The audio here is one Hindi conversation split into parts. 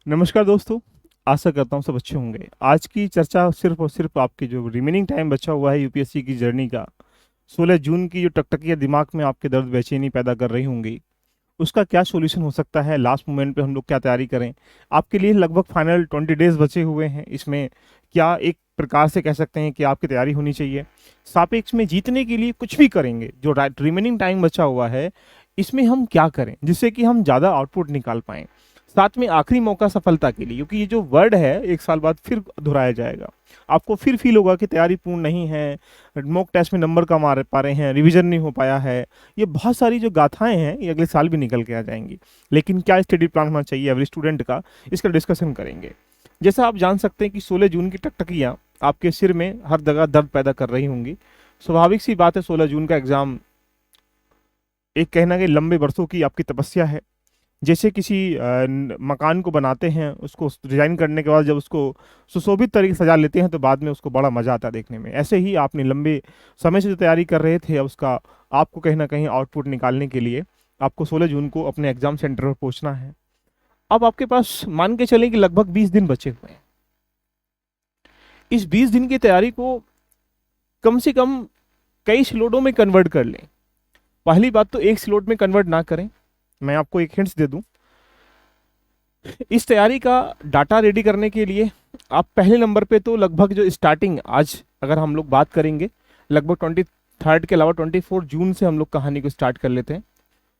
नमस्कार दोस्तों। आशा करता हूँ सब अच्छे होंगे। आज की चर्चा सिर्फ और सिर्फ आपके जो रिमेनिंग टाइम बचा हुआ है यूपीएससी की जर्नी का, 16 जून की जो टकटकियाँ दिमाग में आपके दर्द बेचैनी पैदा कर रही होंगी, उसका क्या सॉल्यूशन हो सकता है, लास्ट मोमेंट पे हम लोग क्या तैयारी करें। आपके लिए लगभग फाइनल 20 डेज बचे हुए हैं। इसमें क्या एक प्रकार से कह सकते हैं कि आपकी तैयारी होनी चाहिए। सापेक्ष में जीतने के लिए कुछ भी करेंगे। जो रिमेनिंग टाइम बचा हुआ है, इसमें हम क्या करें जिससे कि हम ज़्यादा आउटपुट निकाल पाएँ। साथ में आखिरी मौका सफलता के लिए, क्योंकि ये जो वर्ड है 1 साल बाद फिर दोहराया जाएगा। आपको फिर फील होगा कि तैयारी पूर्ण नहीं है, मॉक टेस्ट में नंबर कम आ पा रहे हैं, रिवीजन नहीं हो पाया है। ये बहुत सारी जो गाथाएं हैं ये अगले साल भी निकल के आ जाएंगी। लेकिन क्या स्टडी प्लान होना चाहिए एवरी स्टूडेंट का, इसका डिस्कशन करेंगे। जैसा आप जान सकते हैं कि 16 जून की टकटकियाँ आपके सिर में हर जगह दर्द पैदा कर रही होंगी। स्वाभाविक सी बात है, 16 जून का एग्जाम एक कहना कि लंबे वर्षों की आपकी तपस्या है। जैसे किसी मकान को बनाते हैं, उसको डिजाइन करने के बाद जब उसको सुशोभित तरीके से सजा लेते हैं तो बाद में उसको बड़ा मजा आता है देखने में। ऐसे ही आपने लंबे समय से जो तैयारी कर रहे थे, अब उसका आपको कहीं ना कहीं आउटपुट निकालने के लिए आपको 16 जून को अपने एग्जाम सेंटर पर पहुंचना है। अब आपके पास मान के चलें कि लगभग 20 दिन बचे हुए हैं। इस 20 दिन की तैयारी को कम से कम कई स्लोटों में कन्वर्ट कर लें। पहली बात तो एक स्लोट में कन्वर्ट ना करें। मैं आपको एक हिंट्स दे दूं। इस तैयारी का डाटा रेडी करने के लिए आप पहले नंबर पे तो लगभग जो स्टार्टिंग, आज अगर हम लोग बात करेंगे, लगभग 23 के अलावा 24 जून से हम लोग कहानी को स्टार्ट कर लेते हैं।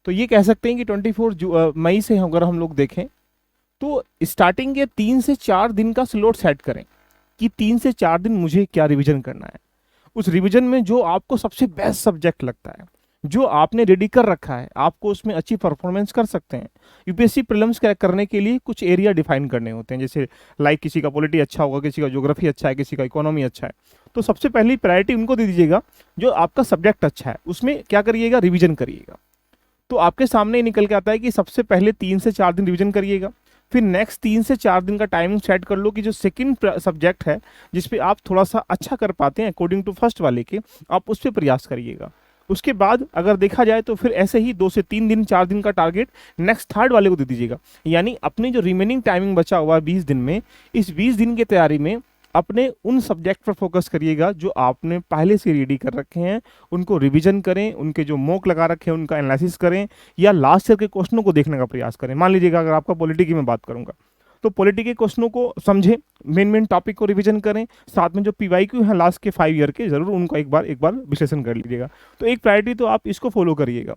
तो ये कह सकते हैं कि 24 मई से अगर हम लोग देखें तो स्टार्टिंग के 3 से 4 दिन का स्लॉट सेट करें कि 3 से 4 दिन मुझे क्या रिवीजन करना है। उस रिवीजन में जो आपको सबसे बेस्ट सब्जेक्ट लगता है, जो आपने रेडी कर रखा है, आपको उसमें अच्छी परफॉर्मेंस कर सकते हैं। यूपीएससी प्रीलिम्स करने के लिए कुछ एरिया डिफाइन करने होते हैं, जैसे लाइक किसी का पॉलिटी अच्छा होगा, किसी का ज्योग्राफी अच्छा है, किसी का इकोनॉमी अच्छा है। तो सबसे पहली प्रायोरिटी उनको दे दीजिएगा जो आपका सब्जेक्ट अच्छा है, उसमें क्या करिएगा, रिविजन करिएगा। तो आपके सामने ही निकल के आता है कि सबसे पहले 3 से 4 दिन रिविजन करिएगा। फिर नेक्स्ट 3 से 4 दिन का टाइमिंग सेट कर लो कि जो सेकंड सब्जेक्ट है जिसपे आप थोड़ा सा अच्छा कर पाते हैं अकॉर्डिंग टू फर्स्ट वाले के, आप उस पर प्रयास करिएगा। उसके बाद अगर देखा जाए तो फिर ऐसे ही 2 से 3 दिन 4 दिन का टारगेट नेक्स्ट थर्ड वाले को दे दीजिएगा। यानी अपनी जो रिमेनिंग टाइमिंग बचा हुआ है 20 दिन में, इस 20 दिन की तैयारी में अपने उन सब्जेक्ट पर फोकस करिएगा जो आपने पहले से रेडी कर रखे हैं। उनको रिवीजन करें, उनके जो मॉक लगा रखे हैं उनका एनालिसिस करें, या लास्ट ईयर के क्वेश्चनों को देखने का प्रयास करें। मान लीजिएगा अगर आपका पॉलिटी की मैं बात करूंगा तो पॉलिटी के क्वेश्चनों को समझें, मेन मेन टॉपिक को रिवीजन करें। साथ में जो पीवाईक्यू हैं लास्ट के 5 ईयर के, जरूर उनको एक बार विश्लेषण कर लीजिएगा। तो एक प्रायोरिटी तो आप इसको फॉलो करिएगा।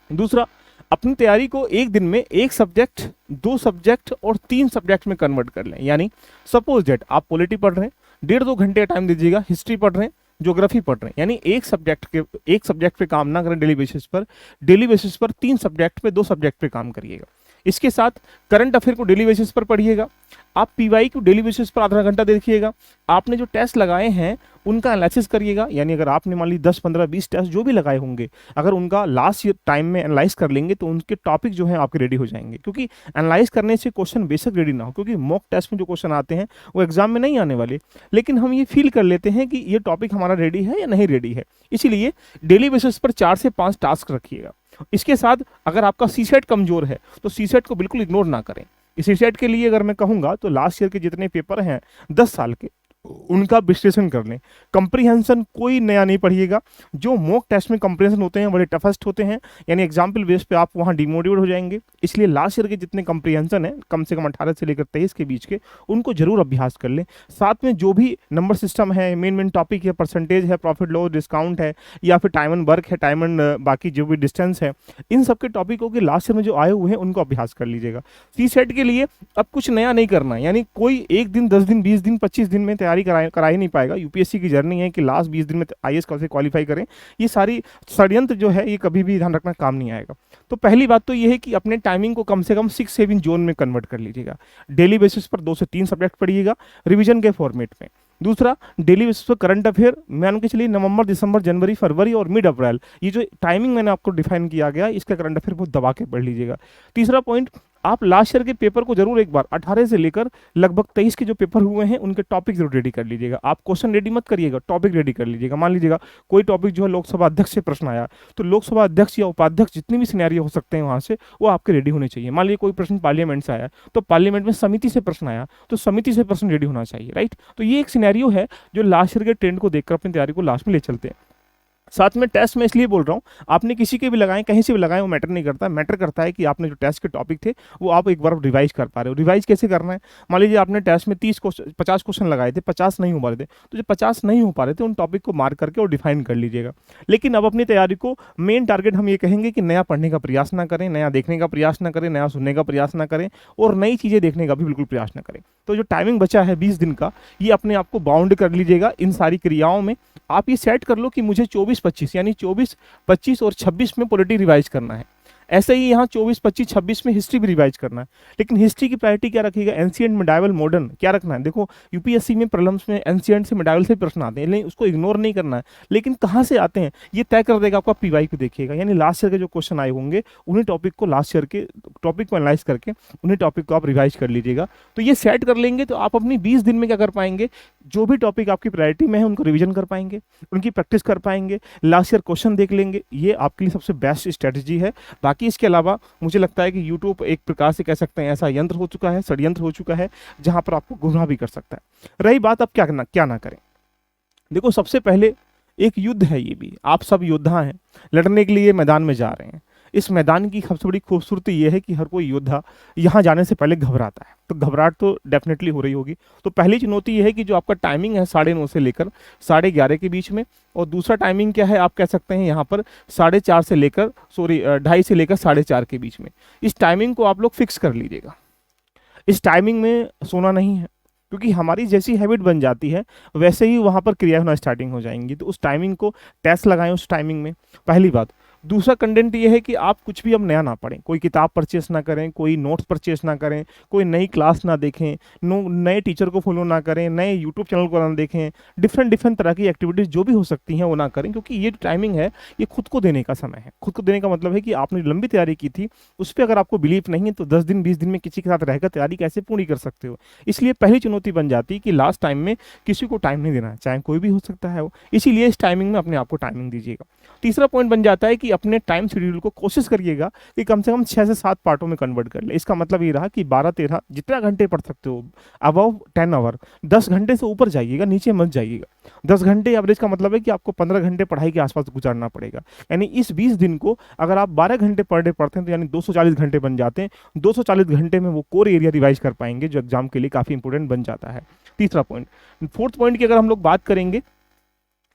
दूसरा, अपनी तैयारी को एक दिन में एक सब्जेक्ट, 2 सब्जेक्ट और 3 सब्जेक्ट में कन्वर्ट कर लें। यानी सपोज डेट आप पॉलिटी पढ़ रहे हैं, 1.5-2 घंटे का टाइम दीजिएगा, हिस्ट्री पढ़ रहे हैं, ज्योग्राफी पढ़ रहे हैं, यानी एक सब्जेक्ट पे काम ना करें डेली बेसिस पर। डेली बेसिस पर 3 सब्जेक्ट पे, 2 सब्जेक्ट पे काम करिएगा। इसके साथ करंट अफेयर को डेली बेसिस पर पढ़िएगा। आप पीवाई को डेली बेसिस पर आधा घंटा देखिएगा। आपने जो टेस्ट लगाए हैं उनका एनालिसिस करिएगा। यानी अगर आपने मान ली 10, 15, 20 टेस्ट जो भी लगाए होंगे, अगर उनका लास्ट ईयर टाइम में एनालाइज कर लेंगे तो उनके टॉपिक जो है आपके रेडी हो जाएंगे। क्योंकि एनालाइज करने से क्वेश्चन बेशक रेडी ना हो, क्योंकि मॉक टेस्ट में जो क्वेश्चन आते हैं वो एग्जाम में नहीं आने वाले, लेकिन हम ये फील कर लेते हैं कि ये टॉपिक हमारा रेडी है या नहीं रेडी है। इसीलिए डेली बेसिस पर 4 से 5 टास्क रखिएगा। इसके साथ अगर आपका सी सेट कमजोर है तो सी सेट को बिल्कुल इग्नोर ना करें। इस सी सेट के लिए अगर मैं कहूंगा तो लास्ट ईयर के जितने पेपर हैं 10 साल के, उनका विश्लेषण कर लें। कंप्रीहेंशन कोई नया नहीं पढ़िएगा। जो मॉक टेस्ट में कंप्रीहेंशन होते हैं बड़े टफेस्ट होते हैं, यानी एग्जाम्पल बेस पे आप वहाँ डिमोटिवेट हो जाएंगे। इसलिए लास्ट ईयर के जितने कंप्रीहेंशन है कम से कम 18 से लेकर 23 के बीच के, उनको जरूर अभ्यास कर लें। साथ में जो भी नंबर सिस्टम है, मेन टॉपिक है, परसेंटेज है, प्रॉफिट लॉस डिस्काउंट है, या फिर टाइम एंड वर्क है, टाइम एंड बाकी जो भी डिस्टेंस है, इन सब के टॉपिकों के लास्ट ईयर में जो आए हुए हैं उनको अभ्यास कर लीजिएगा। सी सेट के लिए अब कुछ नया नहीं करना है। यानी कोई 1 दिन, 10 दिन, 20 दिन, 25 दिन में तैयारी करा ही नहीं पाएगा। यूपीएससी की जर्नी है कि लास्ट 20 दिन में आईएएस कैसे क्वालिफाई करें। ये सारी षड्यंत्र जो है ये कभी भी ध्यान रखना काम नहीं आएगा। तो पहली बात तो ये है कि अपने टाइमिंग को कम से कम 6-7 जोन में कन्वर्ट कर लीजिएगा। डेली बेसिस पर 2 से 3 सब्जेक्ट पढ़िएगा रिवीजन के फॉर्मेट में। दूसरा, डेली बेसिस पर करंट अफेयर मान के चलिए नवंबर, दिसंबर, जनवरी, फरवरी और मिड अप्रैल, ये जो टाइमिंग मैंने आपको डिफाइन किया गया, इसका करंट अफेयर बहुत दबा के पढ़ लीजिएगा। तीसरा पॉइंट, आप लास्ट ईयर के पेपर को जरूर एक बार 18 से लेकर लगभग 23 के जो पेपर हुए हैं उनके टॉपिक जरूर रेडी कर लीजिएगा। आप क्वेश्चन रेडी मत करिएगा, टॉपिक रेडी कर लीजिएगा। मान लीजिएगा कोई टॉपिक जो है लोकसभा अध्यक्ष से प्रश्न आया, तो लोकसभा अध्यक्ष या उपाध्यक्ष जितनी भी सिनेरियो हो सकते हैं वहां से वो आपके रेडी होने चाहिए। मान लीजिए कोई प्रश्न पार्लियामेंट से आया, तो पार्लियामेंट में समिति से प्रश्न आया, तो समिति से प्रश्न रेडी होना चाहिए, राइट। तो ये एक सिनेरियो है जो लास्ट ईयर के ट्रेंड को देखकर अपनी तैयारी को लास्ट में ले चलते हैं। साथ में टेस्ट में इसलिए बोल रहा हूँ, आपने किसी के भी लगाए कहीं से भी लगाए वो मैटर नहीं करता। मैटर करता है कि आपने जो टेस्ट के टॉपिक थे वो आप एक बार रिवाइज कर पा रहे हो। रिवाइज कैसे करना है, मान लीजिए आपने टेस्ट में 50 क्वेश्चन लगाए थे, 50 नहीं हो पा रहे थे, तो जो 50 नहीं हो पा रहे थे उन टॉपिक को मार्क करके और डिफाइन कर लीजिएगा। लेकिन अब अपनी तैयारी को मेन टारगेट हम ये कहेंगे कि नया पढ़ने का प्रयास ना करें, नया देखने का प्रयास ना करें, नया सुनने का प्रयास ना करें और नई चीज़ें देखने का भी बिल्कुल प्रयास ना करें। तो जो टाइमिंग बचा है 20 दिन का, ये अपने आप को बाउंड कर लीजिएगा इन सारी क्रियाओं में। आप ये सेट कर लो कि मुझे 24-25 यानी 24, 25 और 26 में पॉलिटी रिवाइज करना है। ऐसे ही यहाँ 24, 25, 26 में हिस्ट्री भी रिवाइज करना है। लेकिन हिस्ट्री की प्रायोरिटी क्या रखिएगा, एंशिएंट, मिडाइवल, मॉडर्न क्या रखना है। देखो यूपीएससी में प्रॉब्लम्स में एंशिएंट से मिडाइवल से प्रश्न आते हैं, लेकिन उसको इग्नोर नहीं करना है। लेकिन कहाँ से आते हैं ये तय कर देगा आपका पीवाई को देखिएगा। यानी लास्ट ईयर के जो क्वेश्चन आए होंगे उन्हीं टॉपिक को लास्ट ईयर के टॉपिक को एनालाइज करके उन्हीं टॉपिक को आप रिवाइज कर लीजिएगा। तो ये सेट कर लेंगे तो आप अपनी 20 दिन में क्या कर पाएंगे, जो भी टॉपिक आपकी प्रायोरिटी में है उनको रिविजन कर पाएंगे, उनकी प्रैक्टिस कर पाएंगे, लास्ट ईयर क्वेश्चन देख लेंगे। ये आपके लिए सबसे बेस्ट स्ट्रेटजी है। बाकी इसके अलावा मुझे लगता है कि यूट्यूब एक प्रकार से कह सकते हैं ऐसा यंत्र हो चुका है, षड्यंत्र हो चुका है, जहां पर आपको गुमराह भी कर सकता है। रही बात अब क्या ना करें, देखो सबसे पहले एक युद्ध है, ये भी आप सब योद्धा हैं, लड़ने के लिए मैदान में जा रहे हैं। इस मैदान की सबसे बड़ी खूबसूरती ये है कि हर कोई योद्धा यहाँ जाने से पहले घबराता है, तो घबराहट तो डेफिनेटली हो रही होगी। तो पहली चुनौती ये है कि जो आपका टाइमिंग है 9:30 से लेकर 11:30 के बीच में, और दूसरा टाइमिंग क्या है आप कह सकते हैं यहाँ पर 4:30 से लेकर 2:30 से लेकर 4:30 के बीच में। इस टाइमिंग को आप लोग फिक्स कर लीजिएगा। इस टाइमिंग में सोना नहीं है, क्योंकि हमारी जैसी हैबिट बन जाती है वैसे ही वहाँ पर क्रिया होना स्टार्टिंग हो जाएंगी। तो उस टाइमिंग को टेस्ट लगाएं उस टाइमिंग में, पहली बात। दूसरा कंटेंट ये है कि आप कुछ भी अब नया ना पढ़ें, कोई किताब परचेस ना करें, कोई नोट्स परचेस ना करें, कोई नई क्लास ना देखें, नए टीचर को फॉलो ना करें, नए यूट्यूब चैनल को ना देखें, डिफरेंट तरह की एक्टिविटीज़ जो भी हो सकती हैं वो ना करें। क्योंकि ये टाइमिंग है ये खुद को देने का समय है। खुद को देने का मतलब है कि आपने लंबी तैयारी की थी उस पर अगर आपको बिलीव नहीं है तो 10 दिन 20 दिन में किसी के साथ रहकर तैयारी कैसे पूरी कर सकते हो। इसलिए पहली चुनौती बन जाती है कि लास्ट टाइम में किसी को टाइम नहीं देना है, चाहे कोई भी हो सकता है वो। इसीलिए इस टाइमिंग में अपने आप को टाइमिंग दीजिएगा। तीसरा पॉइंट बन जाता है कि अपने टाइम शेड्यूल को कोशिश करिएगा कि कम से कम 6 से 7 पार्टों में कन्वर्ट कर ले। इसका मतलब ये रहा कि 12-13 जितना घंटे पढ़ सकते हो, अबव 10 आवर, 10 घंटे से ऊपर जाइएगा, नीचे मत जाइएगा। 10 घंटे एवरेज का मतलब है कि आपको 15 घंटे पढ़ाई के आसपास गुजारना पड़ेगा। यानी इस 20 दिन को अगर आप 12 घंटे पर डे पढ़ते हैं तो यानी 240 घंटे बन जाते हैं। 240 घंटे में वो कोर एरिया रिवाइज कर पाएंगे जो एग्जाम के लिए काफी इंपॉर्टेंट बन जाता है। तीसरा पॉइंट। फोर्थ पॉइंट की अगर हम लोग बात करेंगे,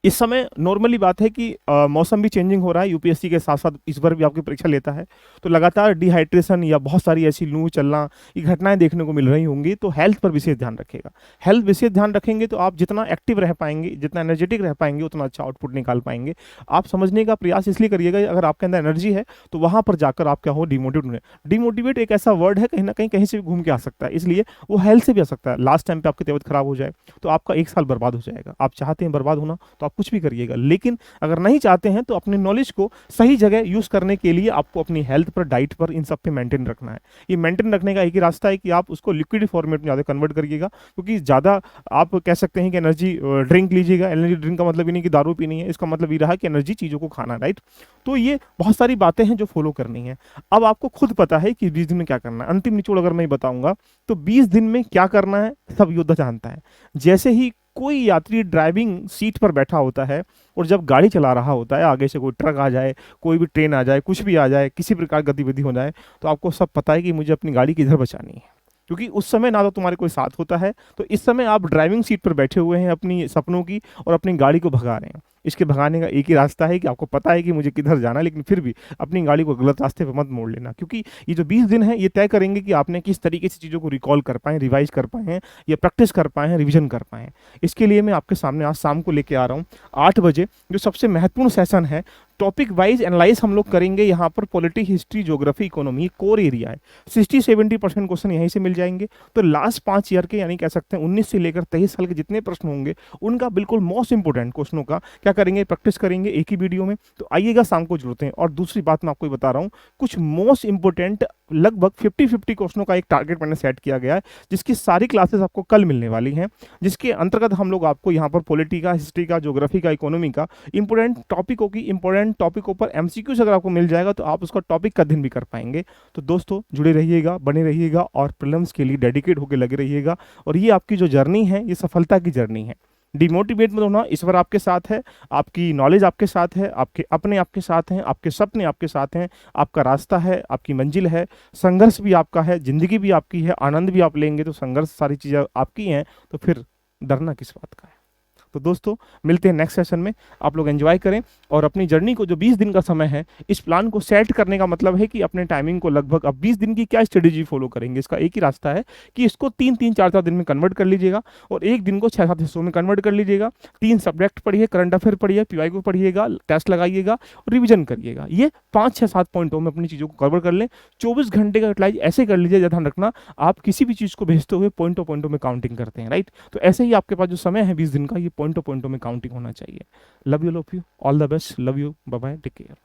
इस समय नॉर्मली बात है कि मौसम भी चेंजिंग हो रहा है, यूपीएससी के साथ साथ इस बार भी आपकी परीक्षा लेता है, तो लगातार डिहाइड्रेशन या बहुत सारी ऐसी लू चलना ये घटनाएं देखने को मिल रही होंगी। तो हेल्थ पर विशेष ध्यान रखिएगा। हेल्थ विशेष ध्यान रखेंगे तो आप जितना एक्टिव रह पाएंगे, जितना एनर्जेटिक रह पाएंगे, उतना अच्छा आउटपुट निकाल पाएंगे। आप समझने का प्रयास इसलिए करिएगा अगर आपके अंदर एनर्जी है तो वहां पर जाकर आप क्या हो, डिमोटिवेट। डिमोटिवेट एक ऐसा वर्ड है कहीं ना कहीं से भी घूम के आ सकता है, इसलिए वो हेल्थ से भी आ सकता है। लास्ट टाइम पे आपकी तबियत खराब हो जाए तो आपका 1 साल बर्बाद हो जाएगा। आप चाहते हैं बर्बाद होना तो आप कुछ भी करिएगा, लेकिन अगर नहीं चाहते हैं तो अपने नॉलेज को सही जगह यूज करने के लिए आपको अपनी हेल्थ पर, डाइट पर, इन सब पे मेंटेन रखना है। ये मेंटेन रखने का एक ही रास्ता है कि आप उसको लिक्विड फॉर्मेट में ज़्यादा कन्वर्ट करिएगा। क्योंकि ज़्यादा आप कह सकते हैं कि एनर्जी ड्रिंक लीजिएगा। एनर्जी ड्रिंक का मतलब ये नहीं कि दारू पीनी है, इसका मतलब ये रहा कि एनर्जी चीज़ों को खाना, राइट। तो ये बहुत सारी बातें हैं जो फॉलो करनी है। अब आपको खुद पता है कि 20 दिन में क्या करना है। अंतिम निचोड़ अगर मैं बताऊंगा तो 20 दिन में क्या करना है सब योद्धा जानता है। जैसे ही कोई यात्री ड्राइविंग सीट पर बैठा होता है और जब गाड़ी चला रहा होता है, आगे से कोई ट्रक आ जाए, कोई भी ट्रेन आ जाए, कुछ भी आ जाए, किसी प्रकार गतिविधि हो जाए, तो आपको सब पता है कि मुझे अपनी गाड़ी किधर बचानी है। क्योंकि उस समय ना तो तुम्हारे कोई साथ होता है, तो इस समय आप ड्राइविंग सीट पर बैठे हुए हैं अपनी सपनों की और अपनी गाड़ी को भगा रहे हैं। इसके भगाने का एक ही रास्ता है कि आपको पता है कि मुझे किधर जाना है, लेकिन फिर भी अपनी गाड़ी को गलत रास्ते पर मत मोड़ लेना। क्योंकि ये जो 20 दिन है ये तय करेंगे कि आपने किस तरीके से चीज़ों को रिकॉल कर पाएँ, रिवाइज कर पाए हैं, या प्रैक्टिस कर पाए हैं, रिविजन कर पाए हैं। इसके लिए मैं आपके सामने आज शाम को लेके आ रहा हूँ 8 बजे, जो सबसे महत्वपूर्ण सेशन है। टॉपिक वाइज एनालाइज हम लोग करेंगे यहाँ पर। Polity, history, geography, economy core area है। 60-70% क्वेश्चन यहीं से मिल जाएंगे। तो लास्ट 5 ईयर के यानी कह सकते हैं 19 से लेकर 23 साल के जितने प्रश्न होंगे उनका बिल्कुल मोस्ट इंपोर्टेंट क्वेश्चनों का क्या क्या करेंगे, प्रैक्टिस करेंगे एक ही वीडियो में। तो आइएगा शाम को जुड़ते हैं। और दूसरी बात मैं आपको ये बता रहा हूँ, कुछ मोस्ट इंपोर्टेंट लगभग 50-50 क्वेश्चनों का एक टारगेट मैंने सेट किया गया है, जिसकी सारी क्लासेस आपको कल मिलने वाली हैं, जिसके अंतर्गत हम लोग आपको यहाँ पर पॉलिटी का, हिस्ट्री का, ज्योग्राफी का, इकोनॉमी का इंपॉर्टेंट टॉपिकों पर एमसीक्यूज अगर आपको मिल जाएगा तो आप उसका टॉपिक का अध्ययन भी कर पाएंगे। तो दोस्तों जुड़े रहिएगा, बने रहिएगा और प्रीलिम्स के लिए डेडिकेट होकर लगे रहिएगा। और ये आपकी जो जर्नी है ये सफलता की जर्नी है। डिमोटिवेट मत होना, ईश्वर आपके साथ है, आपकी नॉलेज आपके साथ है, आपके अपने आपके साथ हैं, आपके सपने आपके साथ हैं, आपका रास्ता है, आपकी मंजिल है, संघर्ष भी आपका है, जिंदगी भी आपकी है, आनंद भी आप लेंगे। तो संघर्ष सारी चीज़ें आपकी हैं, तो फिर डरना किस बात का है। तो दोस्तों मिलते हैं नेक्स्ट सेशन में, आप लोग एंजॉय करें और अपनी जर्नी को, जो 20 दिन का समय है, इस प्लान को सेट करने का मतलब है कि अपने टाइमिंग को लगभग, अब 20 दिन की क्या स्ट्रेटेजी फॉलो करेंगे, इसका एक ही रास्ता है कि इसको 3-3, 4-4 दिन में कन्वर्ट कर लीजिएगा और एक दिन को 6-7 हिस्सों में कन्वर्ट कर लीजिएगा। 3 सब्जेक्ट पढ़िए, करंट अफेयर पढ़िए, पीवाई को पढ़िएगा, टेस्ट लगाइएगा और रिविजन करिएगा। ये 5-6-7 पॉइंटों में अपनी चीज़ों को कवर कर लें। 24 घंटे का यूटिलाइज ऐसे कर लीजिए, ध्यान रखना आप किसी भी चीज़ को भेजते हुए पॉइंटों में काउंटिंग करते हैं, राइट। तो ऐसे ही आपके पास जो समय है 20 दिन का, ये पॉइंटों में काउंटिंग होना चाहिए। Love you, all the best, love you, bye bye, take care.